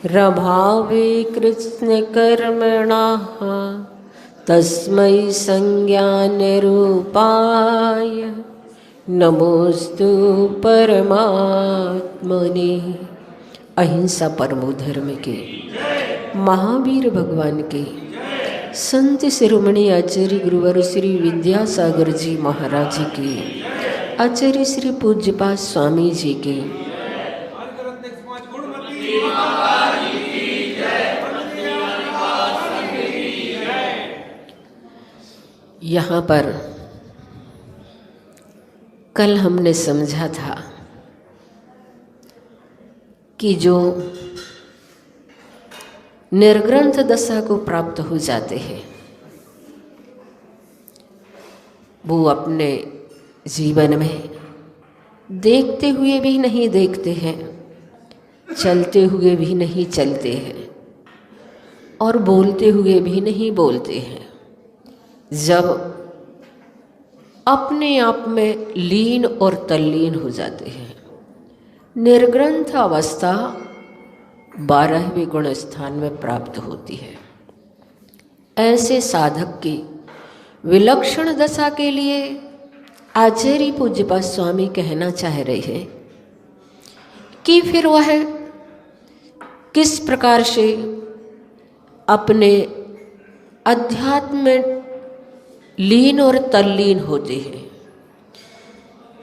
रभावे कृत्स्नकर्मणाः तस्मै संज्ञानरूपाय नमोस्तु परमात्मने। अहिंसा परमो धर्म के महावीर भगवान के संत शिरोमणि आचार्य गुरुवर श्री विद्यासागर जी महाराज जी के आचार्य श्री पूज्यपाद स्वामी जी के यहाँ पर कल हमने समझा था कि जो निर्ग्रंथ दशा को प्राप्त हो जाते हैं वो अपने जीवन में देखते हुए भी नहीं देखते हैं, चलते हुए भी नहीं चलते हैं और बोलते हुए भी नहीं बोलते हैं। जब अपने आप में लीन और तल्लीन हो जाते हैं, निर्ग्रंथ अवस्था 12वें गुण स्थान में प्राप्त होती है। ऐसे साधक की विलक्षण दशा के लिए आचार्य पूज्यपाद स्वामी कहना चाह रहे हैं कि फिर वह किस प्रकार से अपने अध्यात्म में लीन और तल्लीन होते हैं।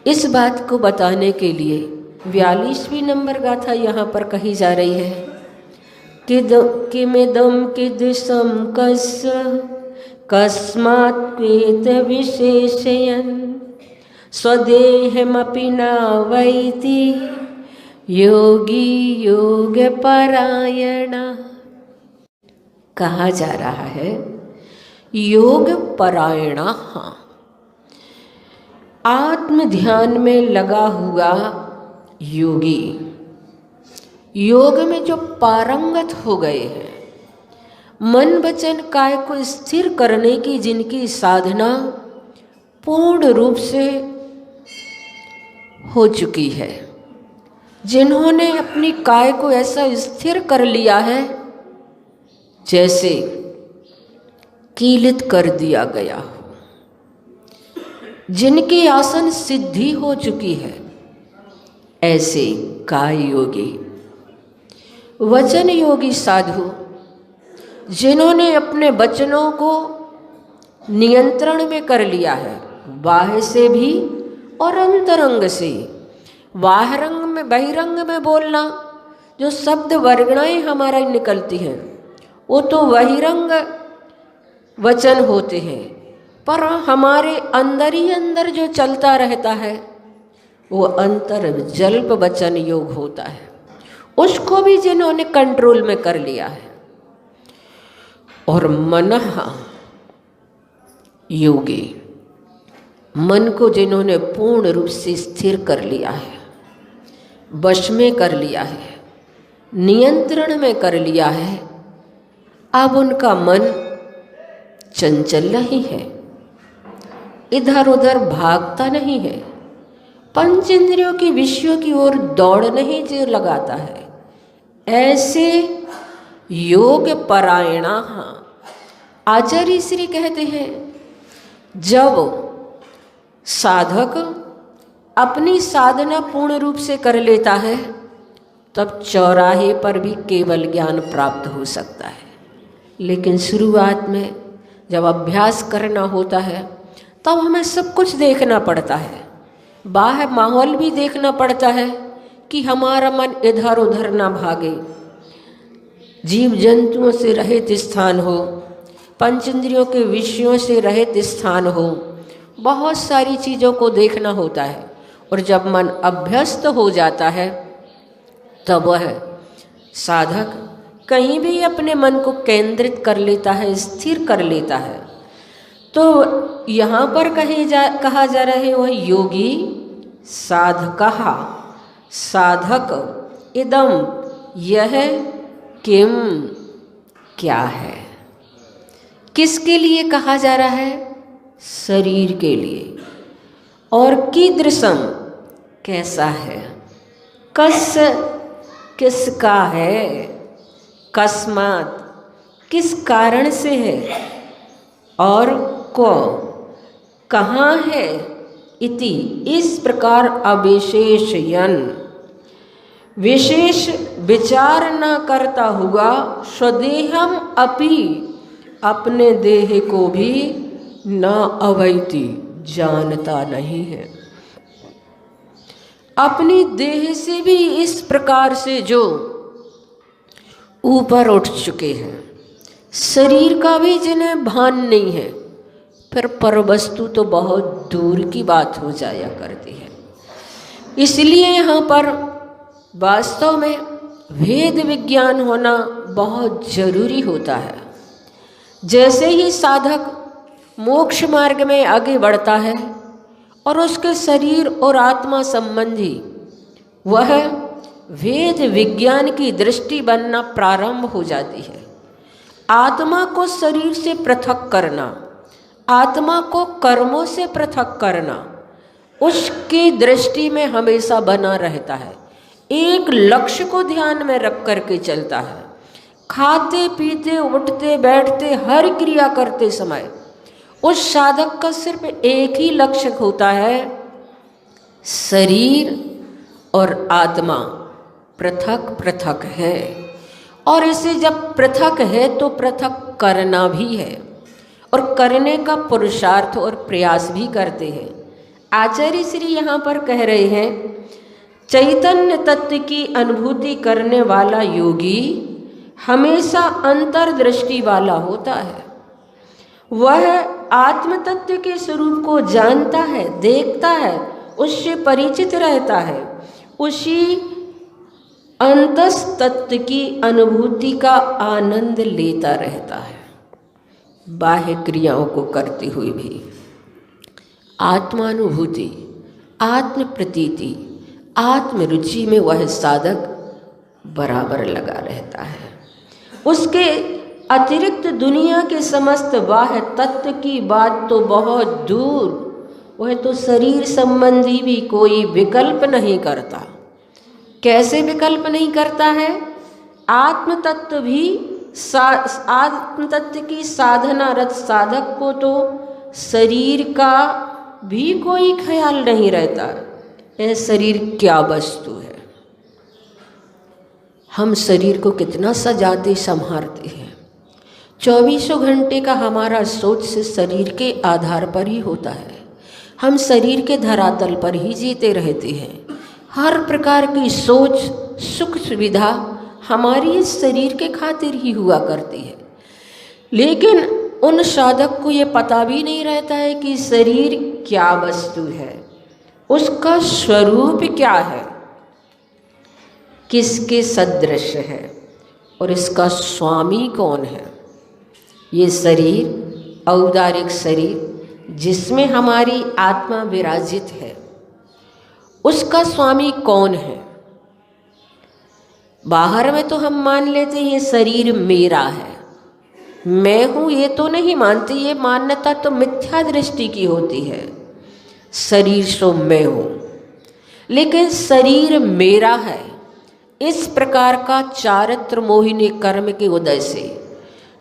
इस बात को बताने के लिए 42वीं नंबर गाथा यहाँ पर कही जा रही है। किमिदं कीदृशं कस्य कस्मात् प्रेत विशेषयन् स्वदेहमपि न वैति योगी योगपरायण। कहा जा रहा है योग परायण, आत्म ध्यान में लगा हुआ योगी, योग में जो पारंगत हो गए हैं, मन वचन काय को स्थिर करने की जिनकी साधना पूर्ण रूप से हो चुकी है, जिन्होंने अपनी काय को ऐसा स्थिर कर लिया है जैसे कीलित कर दिया गया हो, जिनकी आसन सिद्धि हो चुकी है, ऐसे काय योगी, वचन योगी साधु, जिन्होंने अपने वचनों को नियंत्रण में कर लिया है, बाह्य से भी और अंतरंग से। बाह्यरंग में बहिरंग में बोलना, जो शब्द वर्गणाएं हमारा निकलती हैं वो तो बहिरंग वचन होते हैं, पर हमारे अंदर ही अंदर जो चलता रहता है वो अंतर जल्प वचन योग होता है। उसको भी जिन्होंने कंट्रोल में कर लिया है। और मनः योगी, मन को जिन्होंने पूर्ण रूप से स्थिर कर लिया है, वश में कर लिया है, नियंत्रण में कर लिया है, अब उनका मन चंचल नहीं है, इधर उधर भागता नहीं है, पंच इंद्रियों की विषयों की ओर दौड़ नहीं जो लगाता है। ऐसे योग परायणा आचार्य श्री कहते हैं, जब साधक अपनी साधना पूर्ण रूप से कर लेता है तब चौराहे पर भी केवल ज्ञान प्राप्त हो सकता है। लेकिन शुरुआत में जब अभ्यास करना होता है तब हमें सब कुछ देखना पड़ता है, बाह्य माहौल भी देखना पड़ता है कि हमारा मन इधर उधर ना भागे, जीव जंतुओं से रहित स्थान हो, पंचेंद्रियों के विषयों से रहित स्थान हो, बहुत सारी चीज़ों को देखना होता है। और जब मन अभ्यस्त हो जाता है तब वह साधक कहीं भी अपने मन को केंद्रित कर लेता है, स्थिर कर लेता है। तो यहाँ पर कहा जा रहा है वह योगी साधकः, साधक इदम, यह किम, क्या है, किसके लिए कहा जा रहा है? शरीर के लिए। और कीदृशम, कैसा है, कस, किसका है, कस्मात् किस कारण से है, और को कहाँ है, इति इस प्रकार अविशेषयन् विशेष विचार न करता हुआ स्वदेहम अपि अपने देह को भी न अवैति जानता नहीं है। अपनी देह से भी इस प्रकार से जो ऊपर उठ चुके हैं, शरीर का भी जिन्हें भान नहीं है, फिर परवस्तु तो बहुत दूर की बात हो जाया करती है। इसलिए यहाँ पर वास्तव में वेद विज्ञान होना बहुत जरूरी होता है। जैसे ही साधक मोक्ष मार्ग में आगे बढ़ता है और उसके शरीर और आत्मा संबंधी वह वेद विज्ञान की दृष्टि बनना प्रारंभ हो जाती है। आत्मा को शरीर से पृथक करना, आत्मा को कर्मों से पृथक करना उसकी दृष्टि में हमेशा बना रहता है। एक लक्ष्य को ध्यान में रख करके चलता है। खाते पीते उठते बैठते हर क्रिया करते समय उस साधक का सिर्फ एक ही लक्ष्य होता है, शरीर और आत्मा पृथक पृथक है। और इसे जब पृथक है तो पृथक करना भी है और करने का पुरुषार्थ और प्रयास भी करते हैं। आचार्य श्री यहाँ पर कह रहे हैं, चैतन्य तत्व की अनुभूति करने वाला योगी हमेशा अंतर्दृष्टि वाला होता है। वह आत्म तत्व के स्वरूप को जानता है, देखता है, उससे परिचित रहता है, उसी अंतस तत्व की अनुभूति का आनंद लेता रहता है। बाह्य क्रियाओं को करते हुए भी आत्मानुभूति, आत्म प्रतीति, आत्मरुचि में वह साधक बराबर लगा रहता है। उसके अतिरिक्त दुनिया के समस्त बाह्य तत्व की बात तो बहुत दूर, वह तो शरीर संबंधी भी कोई विकल्प नहीं करता। कैसे विकल्प नहीं करता है? आत्म तत्व भी आत्म तत्व की साधनारत साधक को तो शरीर का भी कोई ख्याल नहीं रहता। यह शरीर क्या वस्तु है। हम शरीर को कितना सजाते संभालते हैं। 24 घंटे का हमारा सोच से शरीर के आधार पर ही होता है। हम शरीर के धरातल पर ही जीते रहते हैं। हर प्रकार की सोच सुख सुविधा हमारी इस शरीर के खातिर ही हुआ करती है। लेकिन उन साधक को ये पता भी नहीं रहता है कि शरीर क्या वस्तु है, उसका स्वरूप क्या है, किसके सदृश है और इसका स्वामी कौन है। ये शरीर औदारिक शरीर जिसमें हमारी आत्मा विराजित है, उसका स्वामी कौन है। बाहर में तो हम मान लेते हैं ये शरीर मेरा है, मैं हूँ, ये तो नहीं मानते। ये मान्यता तो मिथ्या दृष्टि की होती है। शरीर सो मैं हूँ, लेकिन शरीर मेरा है। इस प्रकार का चारित्र मोहिनी कर्म के उदय से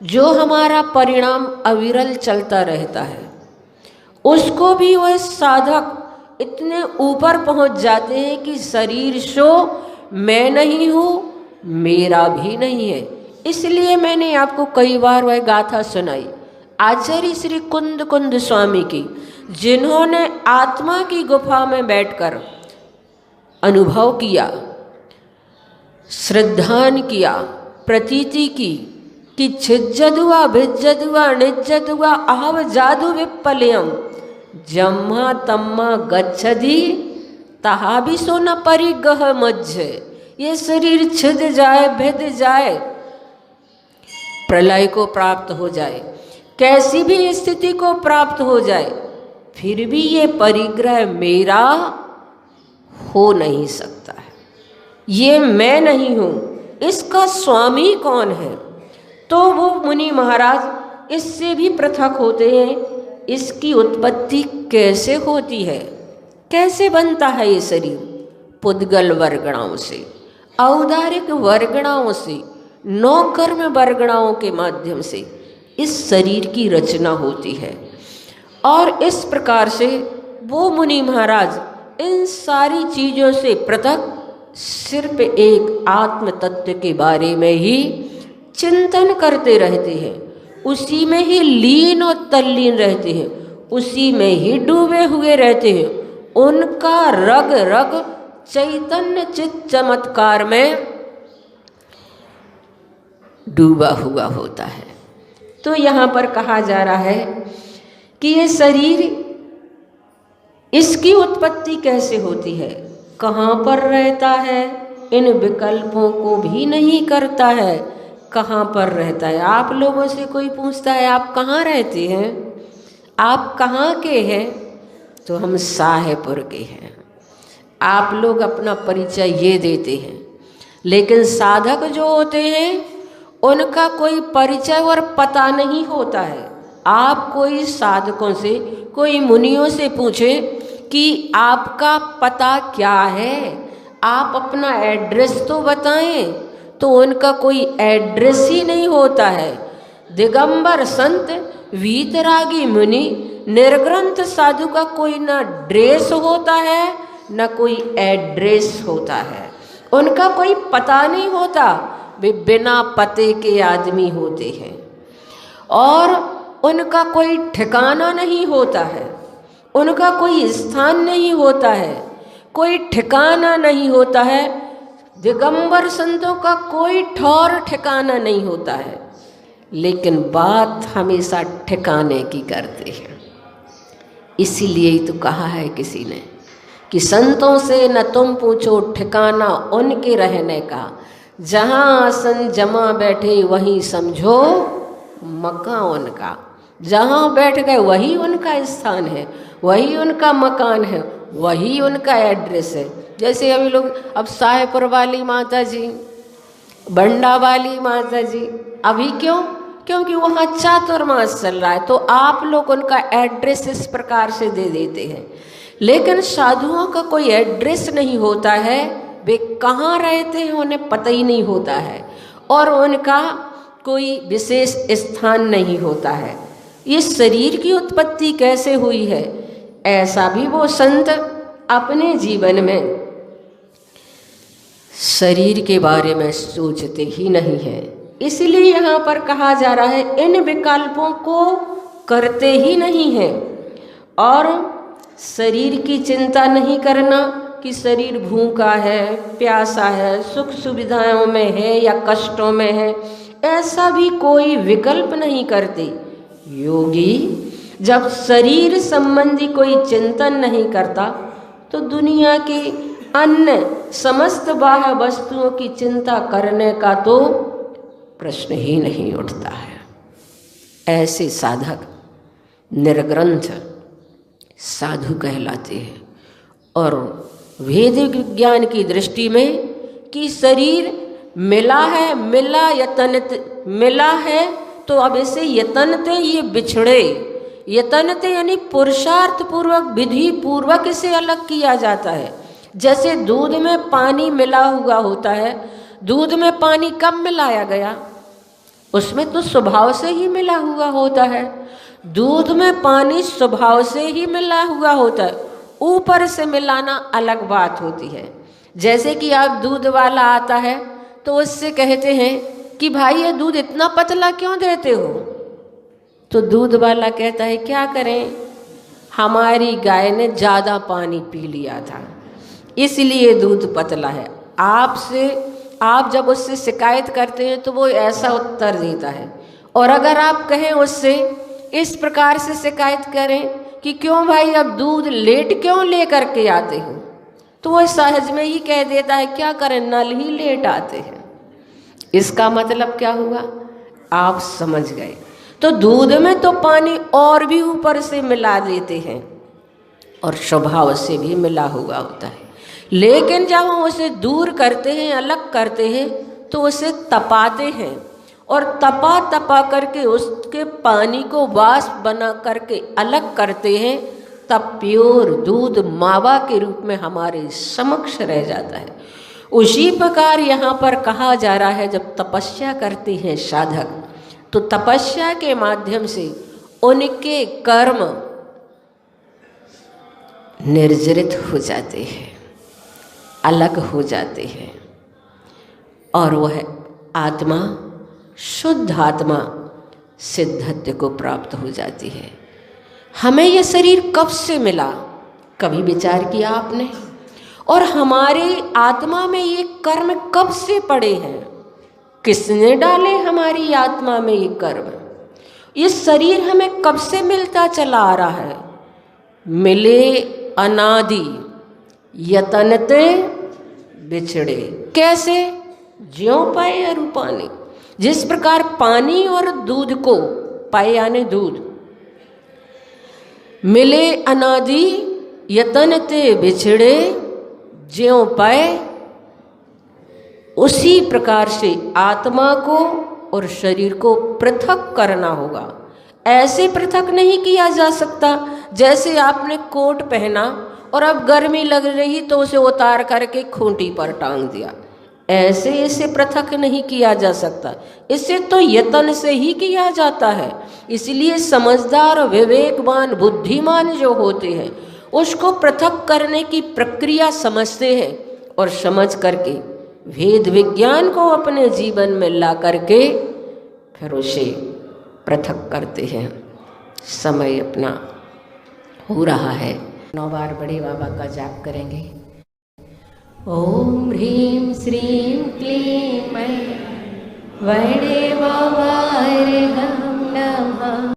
जो हमारा परिणाम अविरल चलता रहता है, उसको भी वह साधक इतने ऊपर पहुंच जाते हैं कि शरीर सो मैं नहीं हूँ, मेरा भी नहीं है। इसलिए मैंने आपको कई बार वह गाथा सुनाई आचार्य श्री कुंद कुंद स्वामी की, जिन्होंने आत्मा की गुफा में बैठकर अनुभव किया, श्रद्धान किया, प्रतीति की कि छिज्जद हुआ भिज्जद हुआ निज्जद हुआ आहव जादू विप्पलयम जम्मा तम्मा गच्छधि तहा भी सोना परिगह मज्ज। ये शरीर छिद जाए, भिद जाए, प्रलय को प्राप्त हो जाए, कैसी भी स्थिति को प्राप्त हो जाए, फिर भी ये परिग्रह मेरा हो नहीं सकता है। ये मैं नहीं हूँ। इसका स्वामी कौन है? तो वो मुनि महाराज इससे भी पृथक होते हैं। इसकी उत्पत्ति कैसे होती है, कैसे बनता है ये शरीर? पुद्गल वर्गणाओं से, औदारिक वर्गणाओं से, 9 कर्म वर्गणाओं के माध्यम से इस शरीर की रचना होती है। और इस प्रकार से वो मुनि महाराज इन सारी चीज़ों से पृथक सिर्फ एक आत्म तत्व के बारे में ही चिंतन करते रहते हैं, उसी में ही लीन और तल्लीन रहते हैं, उसी में ही डूबे हुए रहते हैं। उनका रग रग चैतन्य चित चमत्कार में डूबा हुआ होता है। तो यहाँ पर कहा जा रहा है कि ये शरीर, इसकी उत्पत्ति कैसे होती है, कहाँ पर रहता है, इन विकल्पों को भी नहीं करता है, कहाँ पर रहता है। आप लोगों से कोई पूछता है आप कहाँ रहते हैं, आप कहाँ के हैं, तो हम साहेबपुर के हैं। आप लोग अपना परिचय ये देते हैं, लेकिन साधक जो होते हैं उनका कोई परिचय और पता नहीं होता है। आप कोई साधकों से, कोई मुनियों से पूछें कि आपका पता क्या है, आप अपना एड्रेस तो बताएं, तो उनका कोई एड्रेस ही नहीं होता है। दिगंबर संत, वीतरागी मुनि, निर्ग्रंथ साधु का कोई ना ड्रेस होता है न कोई एड्रेस होता है, उनका कोई पता नहीं होता। वे बिना पते के आदमी होते हैं और उनका कोई ठिकाना नहीं होता है, उनका कोई स्थान नहीं होता है, कोई ठिकाना नहीं होता है। दिगंबर संतों का कोई ठौर ठिकाना नहीं होता है, लेकिन बात हमेशा ठिकाने की करते हैं। इसीलिए ही तो कहा है किसी ने कि संतों से न तुम पूछो ठिकाना उनके रहने का, जहाँ आसन जमा बैठे वहीं समझो मकान उनका। जहाँ बैठ गए वही उनका स्थान है, वही उनका मकान है, वही उनका एड्रेस है। जैसे अभी लोग अब साहेबपुर वाली माता जी, बंडा वाली माता जी, अभी क्यों? क्योंकि वहाँ चातुर्मास चल रहा है, तो आप लोग उनका एड्रेस इस प्रकार से दे देते हैं। लेकिन साधुओं का कोई एड्रेस नहीं होता है, वे कहाँ रहते हैं उन्हें पता ही नहीं होता है, और उनका कोई विशेष स्थान नहीं होता है। इस शरीर की उत्पत्ति कैसे हुई है, ऐसा भी वो संत अपने जीवन में शरीर के बारे में सोचते ही नहीं है। इसलिए यहाँ पर कहा जा रहा है इन विकल्पों को करते ही नहीं है, और शरीर की चिंता नहीं करना कि शरीर भूखा है, प्यासा है, सुख सुविधाओं में है या कष्टों में है, ऐसा भी कोई विकल्प नहीं करते। योगी जब शरीर संबंधी कोई चिंतन नहीं करता तो दुनिया की अन्य समस्त बाह्य वस्तुओं की चिंता करने का तो प्रश्न ही नहीं उठता है। ऐसे साधक निर्ग्रंथ साधु कहलाते हैं। और वैदिक विज्ञान की दृष्टि में कि शरीर मिला है, मिला यतनते, मिला है तो अब इसे यतनते ये बिछड़े, यतनते यानी पुरुषार्थ पूर्वक, विधि पूर्वक इसे अलग किया जाता है। जैसे दूध में पानी मिला हुआ होता है, दूध में पानी कब मिलाया गया, उसमें तो स्वभाव से ही मिला हुआ होता है। दूध में पानी स्वभाव से ही मिला हुआ होता है, ऊपर से मिलाना अलग बात होती है। जैसे कि आप दूध वाला आता है तो उससे कहते हैं कि भाई ये दूध इतना पतला क्यों देते हो, तो दूध वाला कहता है क्या करें, हमारी गाय ने ज़्यादा पानी पी लिया था इसलिए दूध पतला है। आप जब उससे शिकायत करते हैं तो वो ऐसा उत्तर देता है। और अगर आप कहें उससे, इस प्रकार से शिकायत करें कि क्यों भाई अब दूध लेट क्यों ले करके आते हो, तो वो सहज में ही कह देता है क्या करें, नल ही लेट आते हैं। इसका मतलब क्या हुआ, आप समझ गए। तो दूध में तो पानी और भी ऊपर से मिला देते हैं और स्वभाव से भी मिला हुआ होता है, लेकिन जब हम उसे दूर करते हैं, अलग करते हैं, तो उसे तपाते हैं और तपा करके उसके पानी को वाष्प बना करके अलग करते हैं, तब प्योर दूध मावा के रूप में हमारे समक्ष रह जाता है। उसी प्रकार यहाँ पर कहा जा रहा है, जब तपस्या करते हैं साधक तो तपस्या के माध्यम से उनके कर्म निर्जरित हो जाते हैं, अलग हो जाते हैं और वह आत्मा शुद्ध आत्मा सिद्धत्व को प्राप्त हो जाती है। हमें यह शरीर कब से मिला, कभी विचार किया आपने? और हमारे आत्मा में ये कर्म कब से पड़े हैं? किसने डाले हमारी आत्मा में ये कर्म? ये शरीर हमें कब से मिलता चला आ रहा है? मिले अनादि यतनते बिछड़े। कैसे? ज्यों पाए अरूपानी। जिस प्रकार पानी और दूध को, पाए यानी दूध, मिले अनादि यतनते बिछड़े ज्यों पाए, उसी प्रकार से आत्मा को और शरीर को पृथक करना होगा। ऐसे पृथक नहीं किया जा सकता जैसे आपने कोट पहना और अब गर्मी लग रही तो उसे उतार करके खूंटी पर टांग दिया। ऐसे इसे पृथक नहीं किया जा सकता, इसे तो यतन से ही किया जाता है। इसलिए समझदार, विवेकवान, बुद्धिमान जो होते हैं उसको पृथक करने की प्रक्रिया समझते हैं और समझ करके वेद विज्ञान को अपने जीवन में ला करके फिर उसे पृथक करते हैं। समय अपना हो रहा है, 9 बार बड़े बाबा का जाप करेंगे। ओम ह्रीं श्रीं क्लीं मैं बड़े बाबा रे हम नमः।